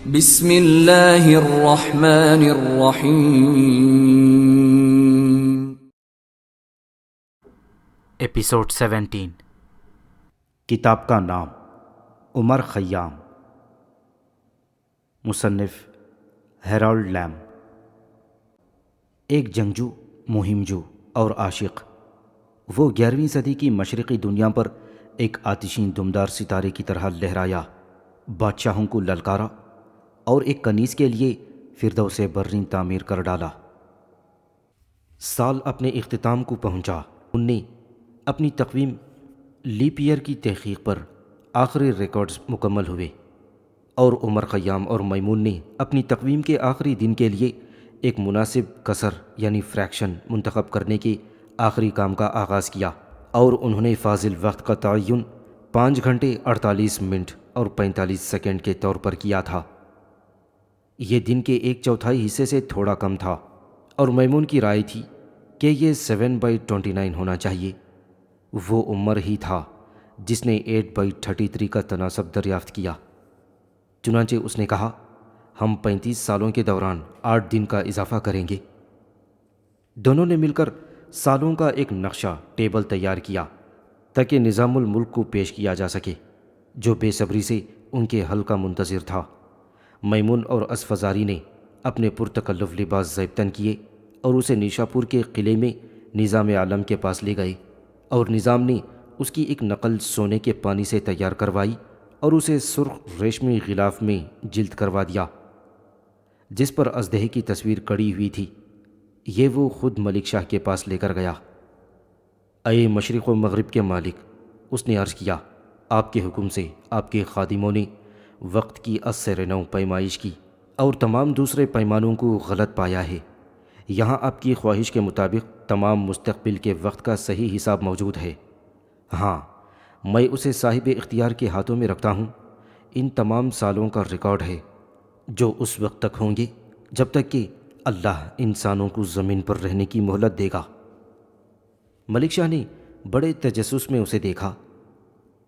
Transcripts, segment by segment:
بسم اللہ الرحمن الرحیم۔ ایپیسوڈ 17۔ کتاب کا نام عمر خیام، مصنف ہیرالڈ لیم۔ ایک جنگجو، مہم جو اور عاشق، وہ 11ویں صدی کی مشرقی دنیا پر ایک آتشین دمدار ستارے کی طرح لہرایا، بادشاہوں کو للکارا اور ایک کنیز کے لیے فردوس برین تعمیر کر ڈالا۔ سال اپنے اختتام کو پہنچا۔ ان نے اپنی تقویم لیپ ایئر کی تحقیق پر آخری ریکارڈز مکمل ہوئے، اور عمر خیام اور میمون نے اپنی تقویم کے آخری دن کے لیے ایک مناسب کسر یعنی فریکشن منتخب کرنے کے آخری کام کا آغاز کیا، اور انہوں نے فاضل وقت کا تعین 5 گھنٹے 48 منٹ اور 45 سیکنڈ کے طور پر کیا تھا۔ یہ دن کے 1/4 حصے سے تھوڑا کم تھا، اور میمون کی رائے تھی کہ یہ 7/29 ہونا چاہیے۔ وہ عمر ہی تھا جس نے 8/33 کا تناسب دریافت کیا۔ چنانچہ اس نے کہا، ہم 35 سالوں کے دوران 8 دن کا اضافہ کریں گے۔ دونوں نے مل کر سالوں کا ایک نقشہ ٹیبل تیار کیا تاکہ نظام الملک کو پیش کیا جا سکے، جو بے صبری سے ان کے حل کا منتظر تھا۔ میمون اور اسفزاری نے اپنے پرتکلف لباس زیبتن کیے اور اسے نیشاپور کے قلعے میں نظام عالم کے پاس لے گئے، اور نظام نے اس کی ایک نقل سونے کے پانی سے تیار کروائی اور اسے سرخ ریشمی غلاف میں جلد کروا دیا، جس پر اژدہے کی تصویر کڑی ہوئی تھی۔ یہ وہ خود ملک شاہ کے پاس لے کر گیا۔ اے مشرق و مغرب کے مالک، اس نے عرض کیا، آپ کے حکم سے آپ کے خادموں نے وقت کی اثر نو پیمائش کی اور تمام دوسرے پیمانوں کو غلط پایا ہے۔ یہاں آپ کی خواہش کے مطابق تمام مستقبل کے وقت کا صحیح حساب موجود ہے۔ ہاں، میں اسے صاحب اختیار کے ہاتھوں میں رکھتا ہوں۔ ان تمام سالوں کا ریکارڈ ہے جو اس وقت تک ہوں گے جب تک کہ اللہ انسانوں کو زمین پر رہنے کی مہلت دے گا۔ ملک شاہ نے بڑے تجسس میں اسے دیکھا۔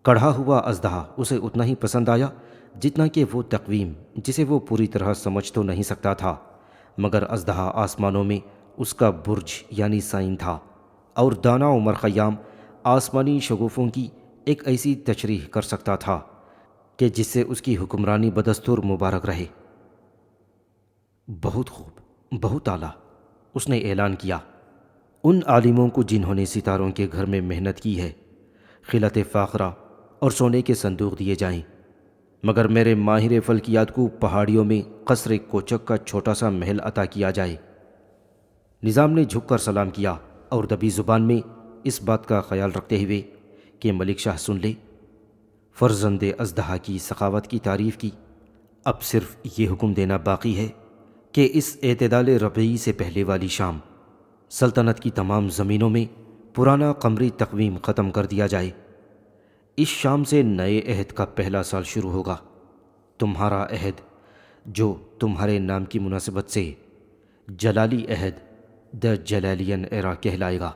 کڑھا ہوا اژدہا اسے اتنا ہی پسند آیا جتنا کہ وہ تقویم، جسے وہ پوری طرح سمجھ تو نہیں سکتا تھا، مگر اژدہا آسمانوں میں اس کا برج یعنی سائن تھا، اور دانا عمر خیام آسمانی شگوفوں کی ایک ایسی تشریح کر سکتا تھا کہ جس سے اس کی حکمرانی بدستور مبارک رہے۔ بہت خوب، بہت اعلیٰ، اس نے اعلان کیا۔ ان عالموں کو جنہوں نے ستاروں کے گھر میں محنت کی ہے، خلعت فاخرہ اور سونے کے صندوق دیے جائیں، مگر میرے ماہر فلکیات کو پہاڑیوں میں قصر کوچک کا چھوٹا سا محل عطا کیا جائے۔ نظام نے جھک کر سلام کیا اور دبی زبان میں اس بات کا خیال رکھتے ہوئے کہ ملک شاہ سن لے، فرزند اژدہا کی سخاوت کی تعریف کی۔ اب صرف یہ حکم دینا باقی ہے کہ اس اعتدال ربیعی سے پہلے والی شام سلطنت کی تمام زمینوں میں پرانا قمری تقویم ختم کر دیا جائے۔ اس شام سے نئے عہد کا پہلا سال شروع ہوگا، تمہارا عہد جو تمہارے نام کی مناسبت سے جلالی عہد دا جلالیان ایرا کہلائے گا۔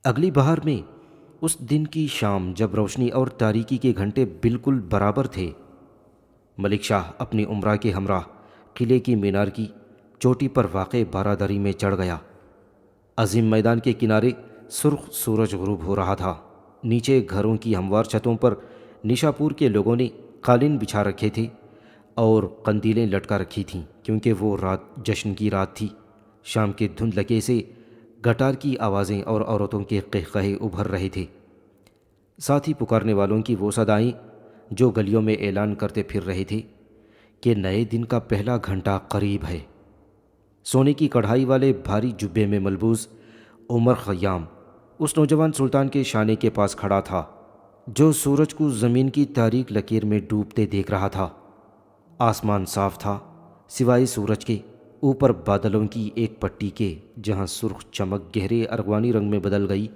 اگلی بہار میں اس دن کی شام جب روشنی اور تاریکی کے گھنٹے بالکل برابر تھے، ملک شاہ اپنی امراء کے ہمراہ قلعے کی مینار کی چوٹی پر واقع بارادری میں چڑھ گیا۔ عظیم میدان کے کنارے سرخ سورج غروب ہو رہا تھا۔ نیچے گھروں کی ہموار چھتوں پر نیشاپور کے لوگوں نے قالین بچھا رکھے تھے اور قندیلیں لٹکا رکھی تھیں، کیونکہ وہ رات جشن کی رات تھی۔ شام کے دھندلکے سے گٹار کی آوازیں اور عورتوں کے قہقہے ابھر رہے تھے، ساتھ ہی پکارنے والوں کی وہ صدائیں جو گلیوں میں اعلان کرتے پھر رہے تھے کہ نئے دن کا پہلا گھنٹہ قریب ہے۔ سونے کی کڑھائی والے بھاری جبے میں ملبوس عمر خیام اس نوجوان سلطان کے شانے کے پاس کھڑا تھا جو سورج کو زمین کی تاریک لکیر میں ڈوبتے دیکھ رہا تھا۔ آسمان صاف تھا سوائے سورج کے، اوپر بادلوں کی ایک پٹی کے جہاں سرخ چمک گہرے ارغوانی رنگ میں بدل گئی۔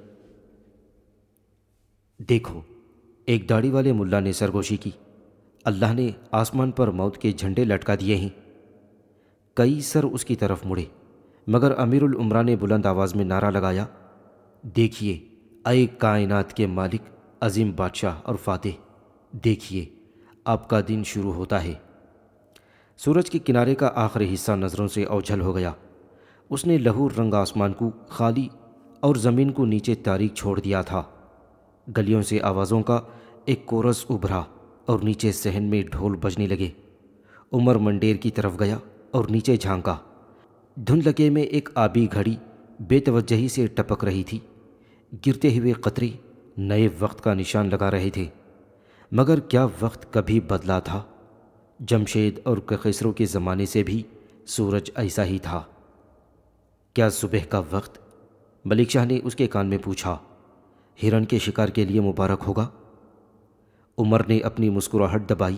دیکھو، ایک داڑھی والے ملا نے سرگوشی کی، اللہ نے آسمان پر موت کے جھنڈے لٹکا دیے ہیں۔ کئی سر اس کی طرف مڑے، مگر امیر الامراء نے بلند آواز میں نعرہ لگایا، دیکھیے اے کائنات کے مالک، عظیم بادشاہ اور فاتح، دیکھیے آپ کا دن شروع ہوتا ہے۔ سورج کے کنارے کا آخری حصہ نظروں سے اوجھل ہو گیا۔ اس نے لہور رنگ آسمان کو خالی اور زمین کو نیچے تاریک چھوڑ دیا تھا۔ گلیوں سے آوازوں کا ایک کورس ابھرا اور نیچے صحن میں ڈھول بجنے لگے۔ عمر منڈیر کی طرف گیا اور نیچے جھانکا۔ دھندلکے میں ایک آبی گھڑی بے توجہی سے ٹپک رہی تھی۔ گرتے ہوئے قطرے نئے وقت کا نشان لگا رہے تھے، مگر کیا وقت کبھی بدلا تھا؟ جمشید اور کیسروں کے زمانے سے بھی سورج ایسا ہی تھا۔ کیا صبح کا وقت؟ ملک شاہ نے اس کے کان میں پوچھا۔ ہرن کے شکار کے لیے مبارک ہوگا۔ عمر نے اپنی مسکراہٹ دبائی۔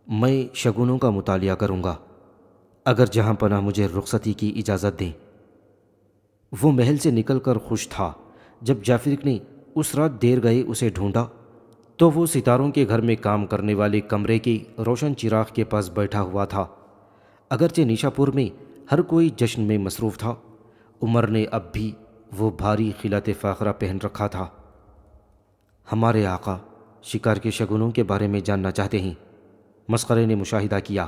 میں شگونوں کا مطالعہ کروں گا، اگر جہاں پناہ مجھے رخصتی کی اجازت دیں۔ وہ محل سے نکل کر خوش تھا۔ جب جعفر نے اس رات دیر گئے اسے ڈھونڈا تو وہ ستاروں کے گھر میں کام کرنے والے کمرے کے روشن چراغ کے پاس بیٹھا ہوا تھا۔ اگرچہ نیشا پور میں ہر کوئی جشن میں مصروف تھا، عمر نے اب بھی وہ بھاری خلعت فاخرہ پہن رکھا تھا۔ ہمارے آقا شکار کے شگونوں کے بارے میں جاننا چاہتے ہیں، مسخرے نے مشاہدہ کیا۔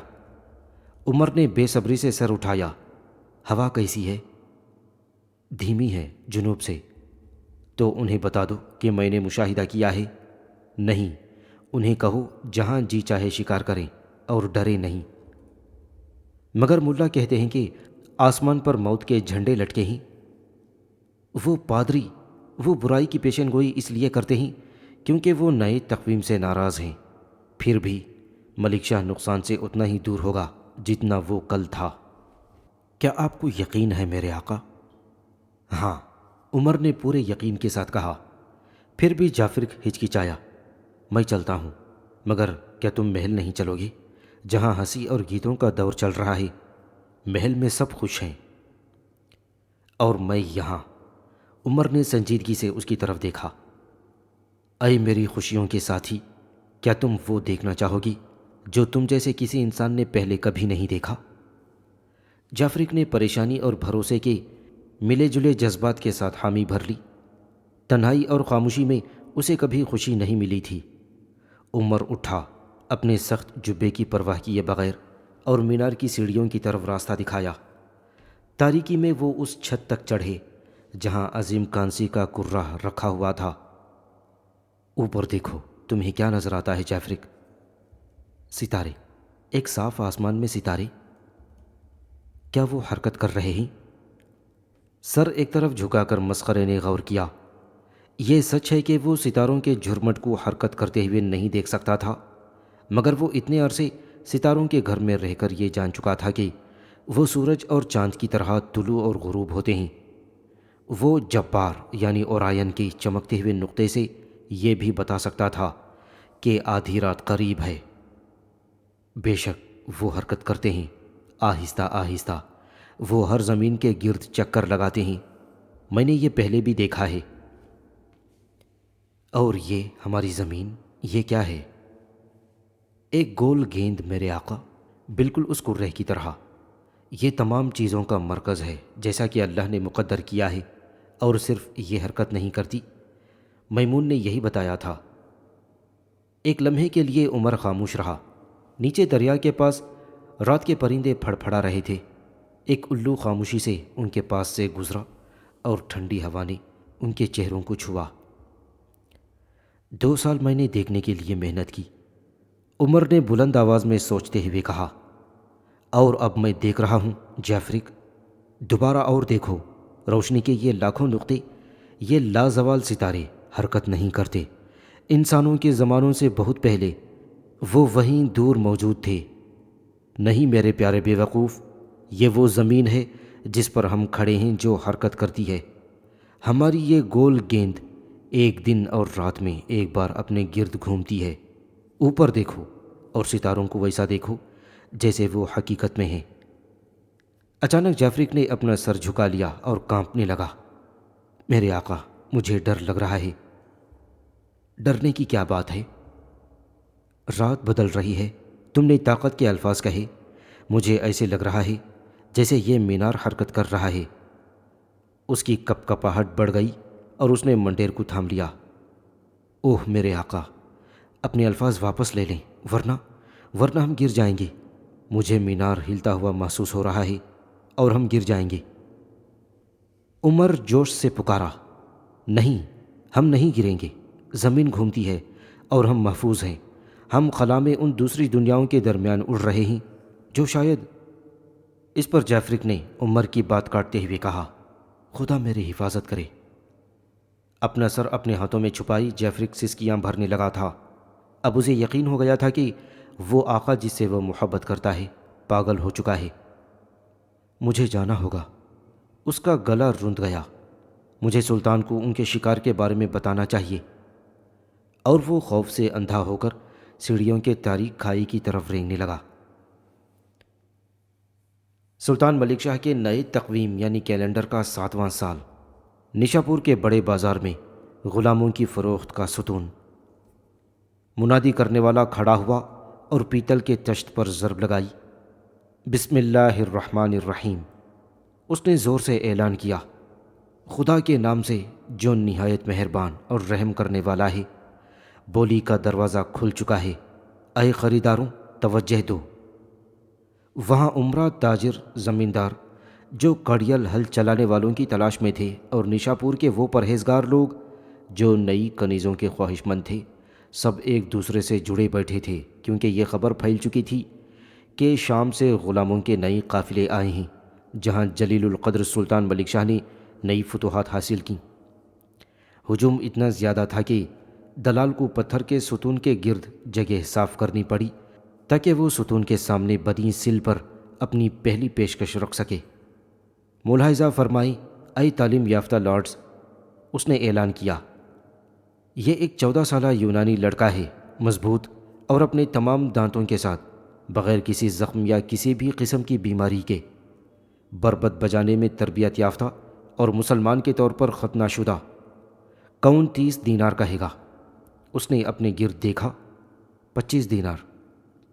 عمر نے بے صبری سے سر اٹھایا۔ ہوا کیسی ہے؟ دھیمی ہے جنوب سے۔ تو انہیں بتا دو کہ میں نے مشاہدہ کیا ہے۔ نہیں، انہیں کہو جہاں جی چاہے شکار کریں اور ڈرے نہیں۔ مگر ملا کہتے ہیں کہ آسمان پر موت کے جھنڈے لٹکے ہیں۔ وہ پادری وہ برائی کی پیشن گوئی اس لیے کرتے ہیں کیونکہ وہ نئے تقویم سے ناراض ہیں۔ پھر بھی ملک شاہ نقصان سے اتنا ہی دور ہوگا جتنا وہ کل تھا۔ کیا آپ کو یقین ہے میرے آقا؟ ہاں، عمر نے پورے یقین کے ساتھ کہا۔ پھر بھی جعفر ہچکچایا۔ میں چلتا ہوں، مگر کیا تم محل نہیں چلو گے جہاں ہنسی اور گیتوں کا دور چل رہا ہے؟ محل میں سب خوش ہیں اور میں یہاں۔ عمر نے سنجیدگی سے اس کی طرف دیکھا۔ اے میری خوشیوں کے ساتھی، کیا تم وہ دیکھنا چاہو گی جو تم جیسے کسی انسان نے پہلے کبھی نہیں دیکھا؟ جعفر نے پریشانی اور بھروسے کے ملے جلے جذبات کے ساتھ حامی بھر لی۔ تنہائی اور خاموشی میں اسے کبھی خوشی نہیں ملی تھی۔ عمر اٹھا، اپنے سخت جبے کی پرواہ کیے بغیر، اور مینار کی سیڑھیوں کی طرف راستہ دکھایا۔ تاریکی میں وہ اس چھت تک چڑھے جہاں عظیم کانسی کا کرہ رکھا ہوا تھا۔ اوپر دیکھو، تمہیں کیا نظر آتا ہے جعفر؟ ستارے، ایک صاف آسمان میں ستارے۔ کیا وہ حرکت کر رہے ہیں؟ سر ایک طرف جھکا کر مسخرے نے غور کیا۔ یہ سچ ہے کہ وہ ستاروں کے جھرمٹ کو حرکت کرتے ہوئے نہیں دیکھ سکتا تھا، مگر وہ اتنے عرصے ستاروں کے گھر میں رہ کر یہ جان چکا تھا کہ وہ سورج اور چاند کی طرح طلوع اور غروب ہوتے ہیں۔ وہ جبار یعنی اورائن کے چمکتے ہوئے نقطے سے یہ بھی بتا سکتا تھا کہ آدھی رات قریب ہے۔ بے شک وہ حرکت کرتے ہیں، آہستہ آہستہ۔ وہ ہر زمین کے گرد چکر لگاتے ہیں، میں نے یہ پہلے بھی دیکھا ہے۔ اور یہ ہماری زمین، یہ کیا ہے؟ ایک گول گیند میرے آقا، بالکل اس کرہ کی طرح۔ یہ تمام چیزوں کا مرکز ہے جیسا کہ اللہ نے مقدر کیا ہے، اور صرف یہ حرکت نہیں کرتی۔ میمون نے یہی بتایا تھا۔ ایک لمحے کے لیے عمر خاموش رہا۔ نیچے دریا کے پاس رات کے پرندے پھڑ پھڑا رہے تھے۔ ایک الو خاموشی سے ان کے پاس سے گزرا اور ٹھنڈی ہوا نے ان کے چہروں کو چھوا۔ 2 سال میں نے دیکھنے کے لیے محنت کی، عمر نے بلند آواز میں سوچتے ہوئے کہا، اور اب میں دیکھ رہا ہوں جعفر۔ دوبارہ اور دیکھو، روشنی کے یہ لاکھوں نقطے، یہ لازوال ستارے حرکت نہیں کرتے۔ انسانوں کے زمانوں سے بہت پہلے وہ وہیں دور موجود تھے۔ نہیں میرے پیارے بے وقوف، یہ وہ زمین ہے جس پر ہم کھڑے ہیں جو حرکت کرتی ہے۔ ہماری یہ گول گیند ایک دن اور رات میں ایک بار اپنے گرد گھومتی ہے۔ اوپر دیکھو اور ستاروں کو ویسا دیکھو جیسے وہ حقیقت میں ہیں۔ اچانک جعفر نے اپنا سر جھکا لیا اور کانپنے لگا۔ میرے آقا، مجھے ڈر لگ رہا ہے۔ ڈرنے کی کیا بات ہے؟ رات بدل رہی ہے، تم نے طاقت کے الفاظ کہے، مجھے ایسے لگ رہا ہے جیسے یہ مینار حرکت کر رہا ہے۔ اس کی کپ کپاہٹ بڑھ گئی اور اس نے منڈیر کو تھام لیا۔ اوہ میرے آقا، اپنے الفاظ واپس لے لیں، ورنہ ہم گر جائیں گے۔ مجھے مینار ہلتا ہوا محسوس ہو رہا ہے اور ہم گر جائیں گے۔ عمر جوش سے پکارا، نہیں، ہم نہیں گریں گے۔ زمین گھومتی ہے اور ہم محفوظ ہیں۔ ہم خلا میں ان دوسری دنیاؤں کے درمیان اڑ رہے ہیں جو شاید۔ اس پر جعفرک نے عمر کی بات کاٹتے ہوئے کہا، خدا میری حفاظت کرے۔ اپنا سر اپنے ہاتھوں میں چھپائی جعفرک سسکیاں بھرنے لگا تھا۔ اب اسے یقین ہو گیا تھا کہ وہ آقا جس سے وہ محبت کرتا ہے پاگل ہو چکا ہے۔ مجھے جانا ہوگا۔ اس کا گلا رند گیا۔ مجھے سلطان کو ان کے شکار کے بارے میں بتانا چاہیے۔ اور وہ خوف سے اندھا ہو کر سیڑھیوں کے تاریک کھائی کی طرف رینگنے لگا۔ سلطان ملک شاہ کے نئے تقویم یعنی کیلنڈر کا 7واں سال۔ نشاپور کے بڑے بازار میں غلاموں کی فروخت کا ستون۔ منادی کرنے والا کھڑا ہوا اور پیتل کے تشت پر ضرب لگائی۔ بسم اللہ الرحمن الرحیم۔ اس نے زور سے اعلان کیا، خدا کے نام سے جو نہایت مہربان اور رحم کرنے والا ہے۔ بولی کا دروازہ کھل چکا ہے، اے خریداروں توجہ دو۔ وہاں عمرہ، تاجر، زمیندار جو کڑیل ہل چلانے والوں کی تلاش میں تھے، اور نشاپور کے وہ پرہیزگار لوگ جو نئی کنیزوں کے خواہش مند تھے، سب ایک دوسرے سے جڑے بیٹھے تھے، کیونکہ یہ خبر پھیل چکی تھی کہ شام سے غلاموں کے نئے قافلے آئے ہیں، جہاں جلیل القدر سلطان ملک شاہ نے نئی فتوحات حاصل کیں۔ ہجوم اتنا زیادہ تھا کہ دلال کو پتھر کے ستون کے گرد جگہ صاف کرنی پڑی تاکہ وہ ستون کے سامنے بدی سل پر اپنی پہلی پیشکش رکھ سکے۔ ملاحظہ فرمائیں اے تعلیم یافتہ لارڈز، اس نے اعلان کیا، یہ ایک 14 سالہ یونانی لڑکا ہے، مضبوط اور اپنے تمام دانتوں کے ساتھ، بغیر کسی زخم یا کسی بھی قسم کی بیماری کے، بربت بجانے میں تربیت یافتہ اور مسلمان کے طور پر ختنہ شدہ۔ کون 30 دینار کہے گا؟ اس نے اپنے گرد دیکھا۔ 25 دینار؟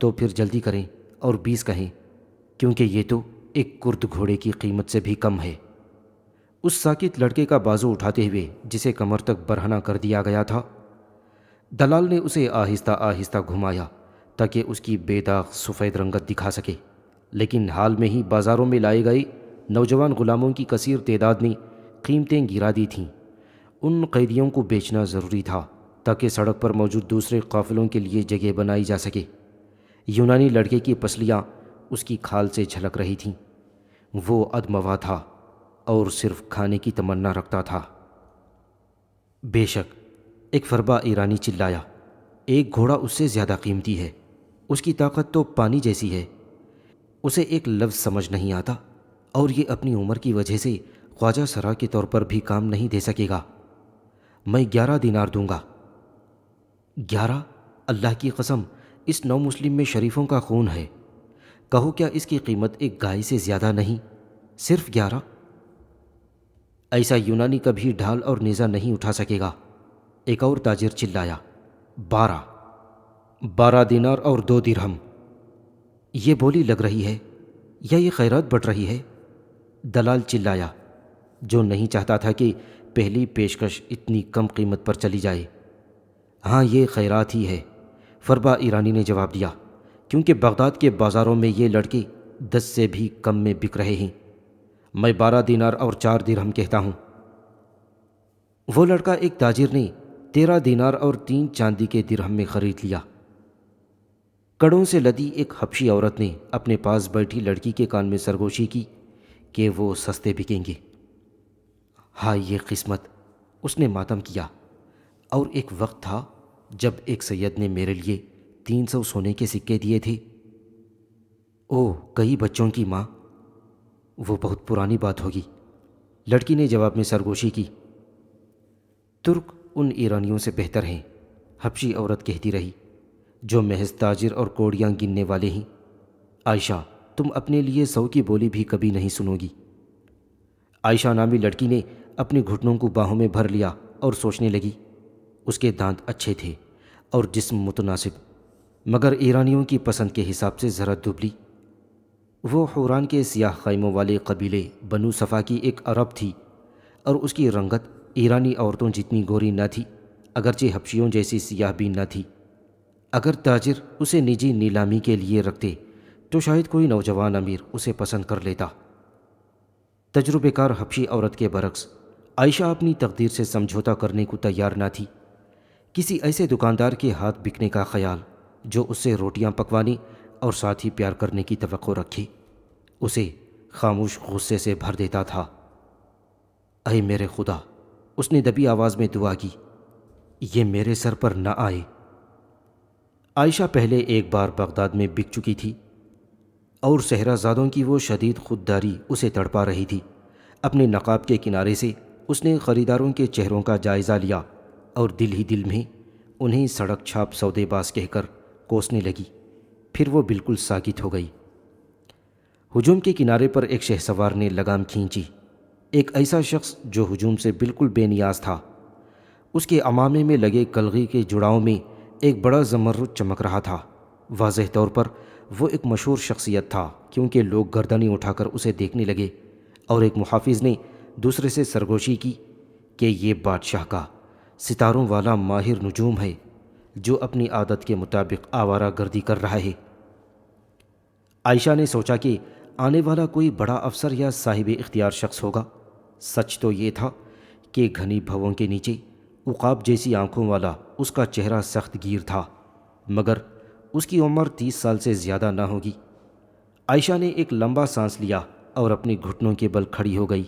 تو پھر جلدی کریں اور 20 کہیں، کیونکہ یہ تو ایک کرد گھوڑے کی قیمت سے بھی کم ہے۔ اس ساکت لڑکے کا بازو اٹھاتے ہوئے جسے کمر تک برہنہ کر دیا گیا تھا، دلال نے اسے آہستہ آہستہ گھمایا تاکہ اس کی بے داغ سفید رنگت دکھا سکے، لیکن حال میں ہی بازاروں میں لائے گئے نوجوان غلاموں کی کثیر تعداد نے قیمتیں گرا دی تھیں۔ ان قیدیوں کو بیچنا ضروری تھا تاکہ سڑک پر موجود دوسرے قافلوں کے لیے جگہ بنائی جا سکے۔ یونانی لڑکے کی پسلیاں اس کی کھال سے جھلک رہی تھیں۔ وہ ادموا تھا اور صرف کھانے کی تمنا رکھتا تھا۔ بے شک، ایک فربا ایرانی چلایا، ایک گھوڑا اس سے زیادہ قیمتی ہے، اس کی طاقت تو پانی جیسی ہے، اسے ایک لفظ سمجھ نہیں آتا، اور یہ اپنی عمر کی وجہ سے خواجہ سرا کے طور پر بھی کام نہیں دے سکے گا۔ میں 11 دینار دوں گا۔ 11؟ اللہ کی قسم، اس نو مسلم میں شریفوں کا خون ہے، کہو کیا اس کی قیمت ایک گائے سے زیادہ نہیں؟ صرف 11؟ ایسا یونانی کبھی ڈھال اور نیزہ نہیں اٹھا سکے گا۔ ایک اور تاجر چلایا، 12 دینار اور 2 درہم۔ یہ بولی لگ رہی ہے یا یہ خیرات بٹ رہی ہے؟ دلال چلایا، جو نہیں چاہتا تھا کہ پہلی پیشکش اتنی کم قیمت پر چلی جائے۔ ہاں، یہ خیرات ہی ہے، فربا ایرانی نے جواب دیا، کیونکہ بغداد کے بازاروں میں یہ لڑکے 10 سے بھی کم میں بک رہے ہیں۔ میں 12 دینار اور 4 درہم کہتا ہوں۔ وہ لڑکا ایک تاجر نے 13 دینار اور 3 چاندی کے درہم میں خرید لیا۔ کڑوں سے لدی ایک حبشی عورت نے اپنے پاس بیٹھی لڑکی کے کان میں سرگوشی کی کہ وہ سستے بکیں گے۔ ہائے یہ قسمت، اس نے ماتم کیا۔ اور ایک وقت تھا جب ایک سید نے میرے لیے 300 سونے کے سکے دیے تھے۔ او کئی بچوں کی ماں، وہ بہت پرانی بات ہوگی، لڑکی نے جواب میں سرگوشی کی۔ ترک ان ایرانیوں سے بہتر ہیں، حبشی عورت کہتی رہی، جو محض تاجر اور کوڑیاں گننے والے ہیں۔ عائشہ، تم اپنے لیے 100 کی بولی بھی کبھی نہیں سنو گی۔ عائشہ نامی لڑکی نے اپنے گھٹنوں کو باہوں میں بھر لیا اور سوچنے لگی۔ اس کے دانت اچھے تھے اور جسم متناسب، مگر ایرانیوں کی پسند کے حساب سے ذرا دبلی۔ وہ حوران کے سیاہ خیموں والے قبیلے بنو صفا کی ایک عرب تھی، اور اس کی رنگت ایرانی عورتوں جتنی گوری نہ تھی، اگرچہ حبشیوں جیسی سیاہ بھی نہ تھی۔ اگر تاجر اسے نجی نیلامی کے لیے رکھتے تو شاید کوئی نوجوان امیر اسے پسند کر لیتا۔ تجربہ کار حبشی عورت کے برعکس عائشہ اپنی تقدیر سے سمجھوتا کرنے کو تیار نہ تھی۔ کسی ایسے دکاندار کے ہاتھ بکنے کا خیال جو اس سے روٹیاں پکوانے اور ساتھ ہی پیار کرنے کی توقع رکھے اسے خاموش غصے سے بھر دیتا تھا۔ اے میرے خدا، اس نے دبی آواز میں دعا کی، یہ میرے سر پر نہ آئے۔ عائشہ پہلے ایک بار بغداد میں بک چکی تھی اور صحرا زادوں کی وہ شدید خودداری اسے تڑپا رہی تھی۔ اپنے نقاب کے کنارے سے اس نے خریداروں کے چہروں کا جائزہ لیا اور دل ہی دل میں انہیں سڑک چھاپ سودے باز کہہ کر کوسنے لگی۔ پھر وہ بالکل ساکت ہو گئی۔ ہجوم کے کنارے پر ایک شہسوار نے لگام کھینچی۔ ایک ایسا شخص جو ہجوم سے بالکل بے نیاز تھا۔ اس کے عمامے میں لگے کلغی کے جڑاؤں میں ایک بڑا زمرد چمک رہا تھا۔ واضح طور پر وہ ایک مشہور شخصیت تھا، کیونکہ لوگ گردنیں اٹھا کر اسے دیکھنے لگے، اور ایک محافظ نے دوسرے سے سرگوشی کی کہ یہ بادشاہ کا ستاروں والا ماہر نجوم ہے جو اپنی عادت کے مطابق آوارہ گردی کر رہا ہے۔ عائشہ نے سوچا کہ آنے والا کوئی بڑا افسر یا صاحب اختیار شخص ہوگا۔ سچ تو یہ تھا کہ گھنی بھووں کے نیچے عقاب جیسی آنکھوں والا اس کا چہرہ سخت گیر تھا، مگر اس کی عمر 30 سال سے زیادہ نہ ہوگی۔ عائشہ نے ایک لمبا سانس لیا اور اپنے گھٹنوں کے بل کھڑی ہو گئی۔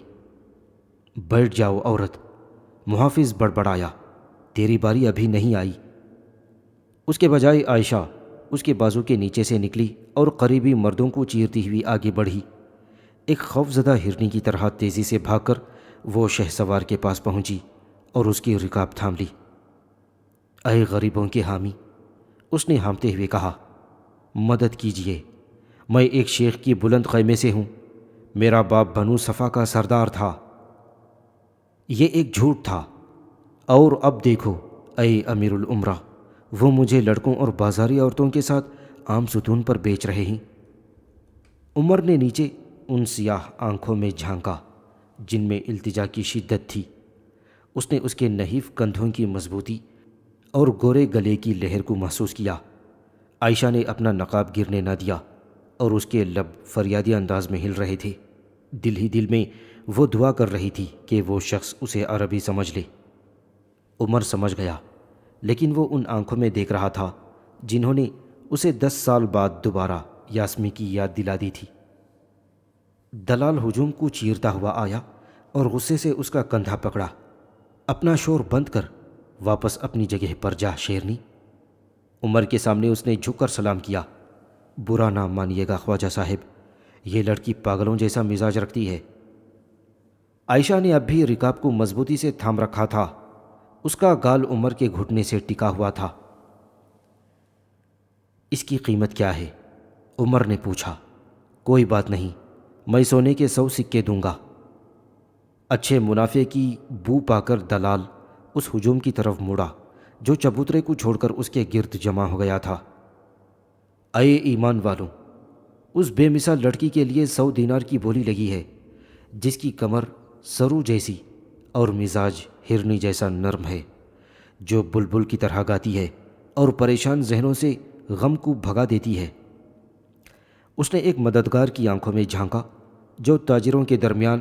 بیٹھ جاؤ عورت، محافظ بڑبڑایا، تیری باری ابھی نہیں آئی۔ اس کے بجائے عائشہ اس کے بازو کے نیچے سے نکلی اور قریبی مردوں کو چیرتی ہوئی آگے بڑھی۔ ایک خوفزدہ ہرنی کی طرح تیزی سے بھاگ کر وہ شہسوار کے پاس پہنچی اور اس کی رکاب تھام لی۔ اے غریبوں کے حامی، اس نے ہانپتے ہوئے کہا، مدد کیجیے، میں ایک شیخ کی بلند خیمے سے ہوں، میرا باپ بنو صفا کا سردار تھا۔ یہ ایک جھوٹ تھا، اور اب دیکھو اے امیر الامرا، وہ مجھے لڑکوں اور بازاری عورتوں کے ساتھ عام ستون پر بیچ رہے ہیں۔ عمر نے نیچے ان سیاہ آنکھوں میں جھانکا جن میں التجا کی شدت تھی۔ اس نے اس کے نحیف کندھوں کی مضبوطی اور گورے گلے کی لہر کو محسوس کیا۔ عائشہ نے اپنا نقاب گرنے نہ دیا اور اس کے لب فریادی انداز میں ہل رہے تھے۔ دل ہی دل میں وہ دعا کر رہی تھی کہ وہ شخص اسے عربی سمجھ لے۔ عمر سمجھ گیا، لیکن وہ ان آنکھوں میں دیکھ رہا تھا جنہوں نے اسے 10 سال بعد دوبارہ یاسمی کی یاد دلا دی تھی۔ دلال ہجوم کو چیرتا ہوا آیا اور غصے سے اس کا کندھا پکڑا۔ اپنا شور بند کر، واپس اپنی جگہ پر جا شیرنی۔ عمر کے سامنے اس نے جھک کر سلام کیا۔ برا نہ مانیے گا خواجہ صاحب، یہ لڑکی پاگلوں جیسا مزاج رکھتی ہے۔ عائشہ نے اب بھی رکاب کو مضبوطی سے تھام رکھا تھا۔ اس کا گال عمر کے گھٹنے سے ٹکا ہوا تھا۔ اس کی قیمت کیا ہے؟ عمر نے پوچھا۔ کوئی بات نہیں، میں سونے کے 100 سکے دوں گا۔ اچھے منافع کی بو پا کر دلال اس ہجوم کی طرف مڑا جو چبوترے کو چھوڑ کر اس کے گرد جمع ہو گیا تھا۔ اے ایمان والوں، اس بے مثال لڑکی کے لیے 100 دینار کی بولی لگی ہے، جس کی کمر سرو جیسی اور مزاج ہرنی جیسا نرم ہے، جو بلبل کی طرح گاتی ہے اور پریشان ذہنوں سے غم کو بھگا دیتی ہے۔ اس نے ایک مددگار کی آنکھوں میں جھانکا جو تاجروں کے درمیان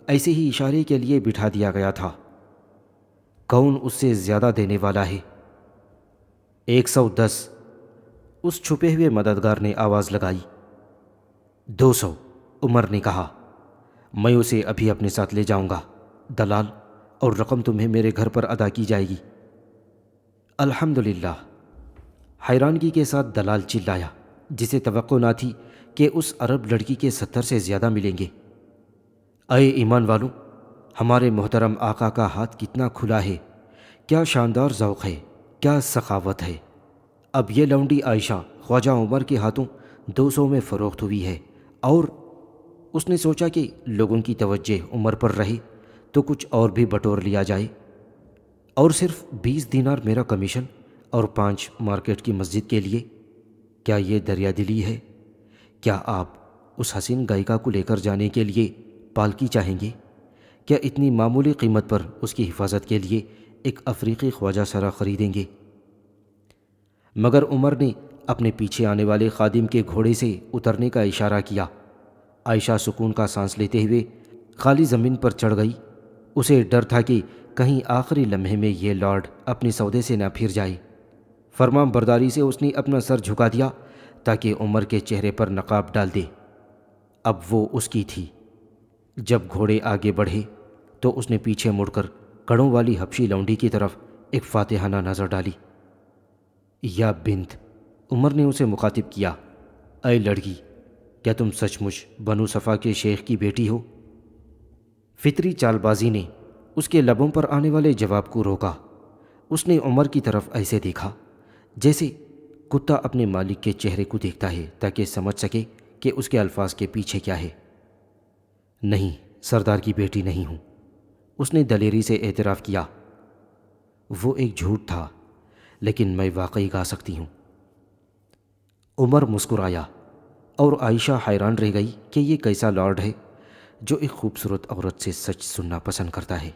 ایسے ہی اشارے کے لیے بٹھا دیا گیا تھا۔ کون اس سے زیادہ دینے والا ہے؟ 110، اس چھپے ہوئے مددگار نے آواز لگائی۔ 200، عمر نے کہا۔ میں اسے ابھی اپنے ساتھ لے جاؤں گا دلال، اور رقم تمہیں میرے گھر پر ادا کی جائے گی۔ الحمدللہ، حیرانگی کے ساتھ دلال چلایا، جسے توقع نہ تھی کہ اس عرب لڑکی کے 70 سے زیادہ ملیں گے۔ اے ایمان والوں، ہمارے محترم آقا کا ہاتھ کتنا کھلا ہے، کیا شاندار ذوق ہے، کیا سخاوت ہے۔ اب یہ لونڈی عائشہ خواجہ عمر کے ہاتھوں 200 میں فروخت ہوئی ہے، اور اس نے سوچا کہ لوگوں کی توجہ عمر پر رہے تو کچھ اور بھی بٹور لیا جائے، اور صرف 20 دینار میرا کمیشن اور 5 مارکیٹ کی مسجد کے لیے۔ کیا یہ دریا دلی ہے؟ کیا آپ اس حسین گائیکا کو لے کر جانے کے لیے پالکی چاہیں گے؟ کیا اتنی معمولی قیمت پر اس کی حفاظت کے لیے ایک افریقی خواجہ سرا خریدیں گے؟ مگر عمر نے اپنے پیچھے آنے والے خادم کے گھوڑے سے اترنے کا اشارہ کیا۔ عائشہ سکون کا سانس لیتے ہوئے خالی زمین پر چڑھ گئی۔ اسے ڈر تھا کہ کہیں آخری لمحے میں یہ لارڈ اپنے سودے سے نہ پھر جائے۔ فرمان برداری سے اس نے اپنا سر جھکا دیا تاکہ عمر کے چہرے پر نقاب ڈال دے۔ اب وہ اس کی تھی۔ جب گھوڑے آگے بڑھے تو اس نے پیچھے مڑ کر کڑوں والی حبشی لونڈی کی طرف ایک فاتحانہ نظر ڈالی۔ یا بنت، عمر نے اسے مخاطب کیا، اے لڑکی، کیا تم سچ مچ بنو صفا کے شیخ کی بیٹی ہو؟ فطری چال بازی نے اس کے لبوں پر آنے والے جواب کو روکا۔ اس نے عمر کی طرف ایسے دیکھا جیسے کتا اپنے مالک کے چہرے کو دیکھتا ہے تاکہ سمجھ سکے کہ اس کے الفاظ کے پیچھے کیا ہے۔ نہیں، سردار کی بیٹی نہیں ہوں، اس نے دلیری سے اعتراف کیا۔ وہ ایک جھوٹ تھا، لیکن میں واقعی گا سکتی ہوں۔ عمر مسکرایا اور عائشہ حیران رہ گئی کہ یہ کیسا لارڈ ہے جو ایک خوبصورت عورت سے سچ سننا پسند کرتا ہے۔